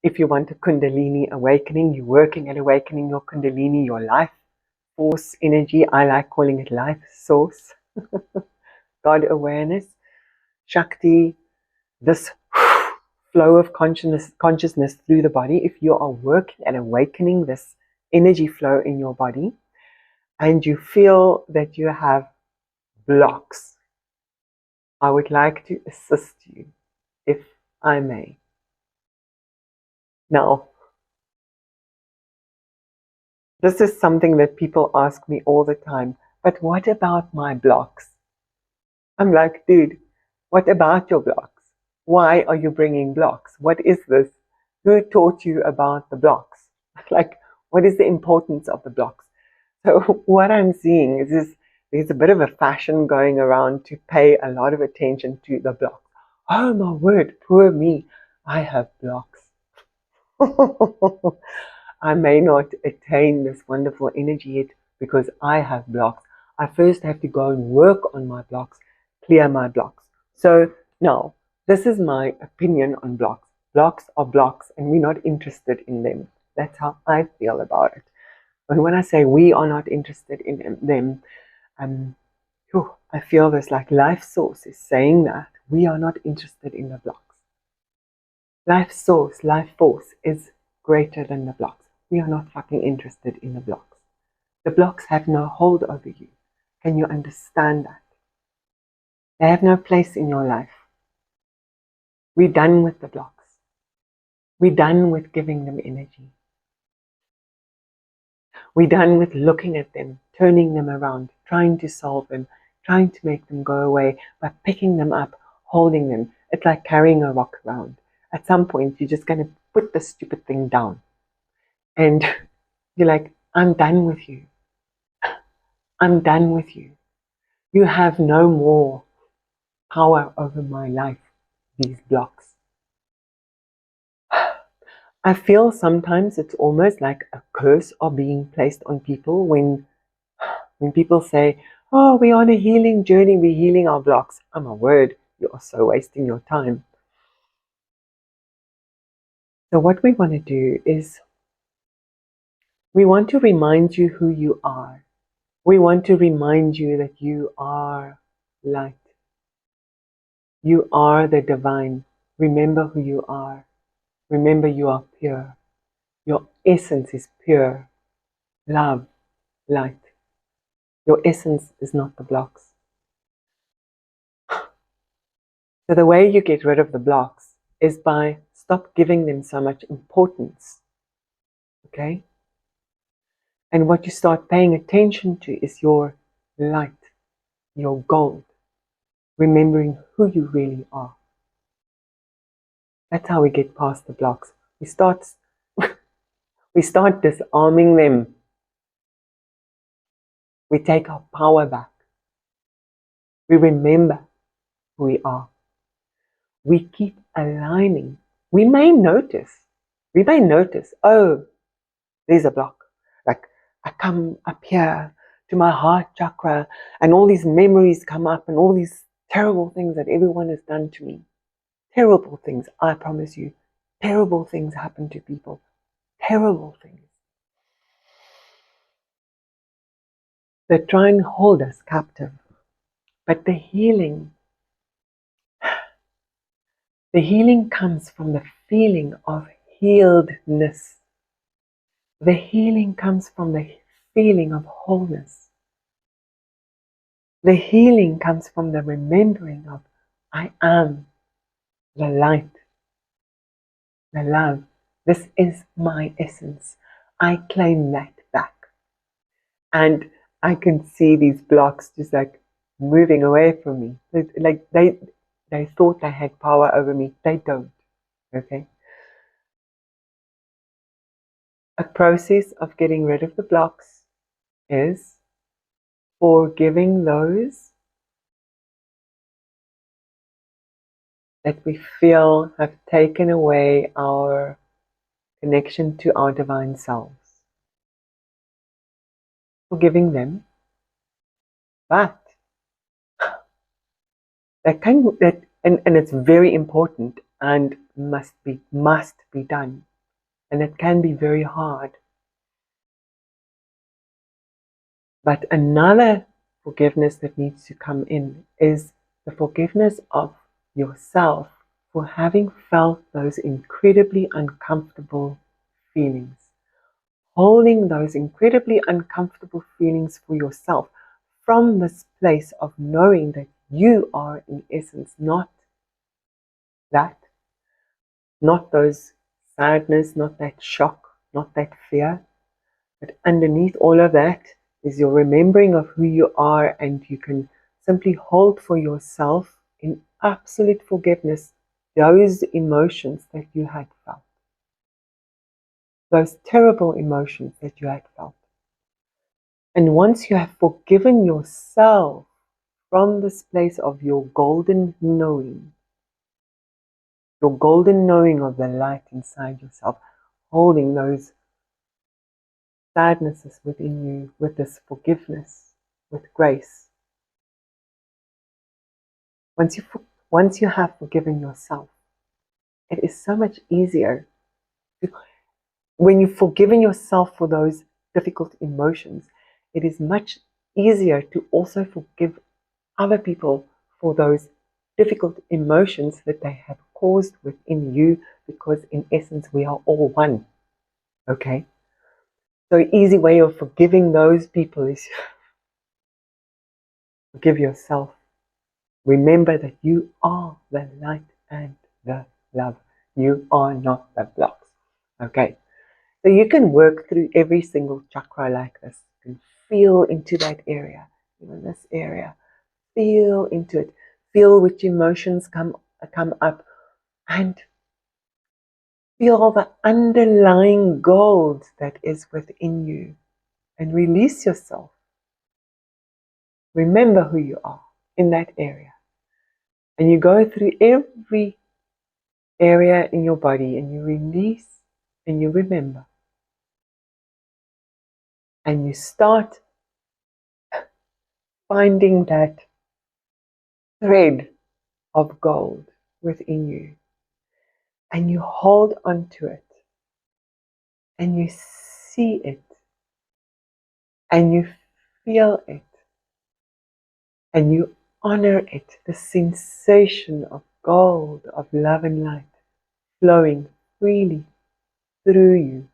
If you want a Kundalini awakening, you're working at awakening your Kundalini, your life force energy. I like calling it life source. God awareness, Shakti, this flow of consciousness through the body. If you are working at awakening this energy flow in your body and you feel that you have blocks, I would like to assist you, if I may. Now, this is something that people ask me all the time, but what about my blocks? I'm like, dude, what about your blocks? Why are you bringing blocks? What is this? Who taught you about the blocks? Like, what is the importance of the blocks? So what I'm seeing is there's a bit of a fashion going around to pay a lot of attention to the blocks. Oh my word, poor me, I have blocks. I may not attain this wonderful energy yet because I have blocks. I first have to go and work on my blocks, clear my blocks. So now, this is my opinion on blocks. Blocks are blocks and we're not interested in them. That's how I feel about it. But when I say we are not interested in them, I feel this like life source is saying that we are not interested in the blocks. Life source, life force is greater than the blocks. We are not fucking interested in the blocks. The blocks have no hold over you. Can you understand that? They have no place in your life. We're done with the blocks. We're done with giving them energy. We're done with looking at them, turning them around, trying to solve them, trying to make them go away by picking them up, holding them. It's like carrying a rock around. At some point, you're just going to put the stupid thing down. And you're like, I'm done with you. I'm done with you. You have no more power over my life, these blocks. I feel sometimes it's almost like a curse of being placed on people when people say, oh, we're on a healing journey, we're healing our blocks. Oh my word, you are so wasting your time. So what we want to do is we want to remind you who you are. We want to remind you that you are light. You are the divine. Remember who you are. Remember you are pure. Your essence is pure. Love, light. Your essence is not the blocks. So the way you get rid of the blocks is by stop giving them so much importance. Okay? And what you start paying attention to is your light, your gold. Remembering who you really are. That's how we get past the blocks. We start disarming them. We take our power back. We remember who we are. We keep aligning. We may notice, oh, there's a block. Like I come up here to my heart chakra and all these memories come up and all these terrible things that everyone has done to me. Terrible things, I promise you. Terrible things happen to people. Terrible things. They try and hold us captive. But the healing comes from the feeling of healedness. The healing comes from the feeling of wholeness. The healing comes from the remembering of I am the light, the love. This is my essence. I claim that back. And I can see these blocks just like moving away from me. Like they thought they had power over me. They don't. Okay? A process of getting rid of the blocks is forgiving those that we feel have taken away our connection to our divine selves. Forgiving them, but and it's very important and must be done. and it can be very hard. But another forgiveness that needs to come in is the forgiveness of yourself for having felt those incredibly uncomfortable feelings. Holding those incredibly uncomfortable feelings for yourself from this place of knowing that you are in essence not that, not those sadness, not that shock, not that fear, but underneath all of that is your remembering of who you are, and you can simply hold for yourself in absolute forgiveness those emotions that you had felt, those terrible emotions that you had felt. And once you have forgiven yourself from this place of your golden knowing of the light inside yourself, holding those sadnesses within you with this forgiveness, with grace. Once you have forgiven yourself, it is so much easier. When you've forgiven yourself for those difficult emotions, it is much easier to also forgive other people for those difficult emotions that they have caused within you, because in essence we are all one. Okay? So an easy way of forgiving those people is forgive yourself. Remember that you are the light and the love. You are not the blocks. Okay? So you can work through every single chakra like this. You can feel into that area, even this area. Feel into it. Feel which emotions come up, and feel the underlying gold that is within you, and release yourself. Remember who you are in that area. And you go through every area in your body, and you release and you remember. And you start finding that thread of gold within you. And you hold on to it. And you see it. And you feel it. And you honor it. The sensation of gold, of love and light flowing freely through you.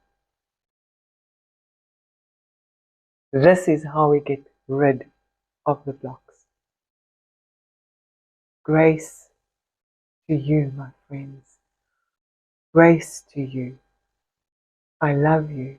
This is how we get rid of the blocks. Grace to you, my friends. Grace to you. I love you.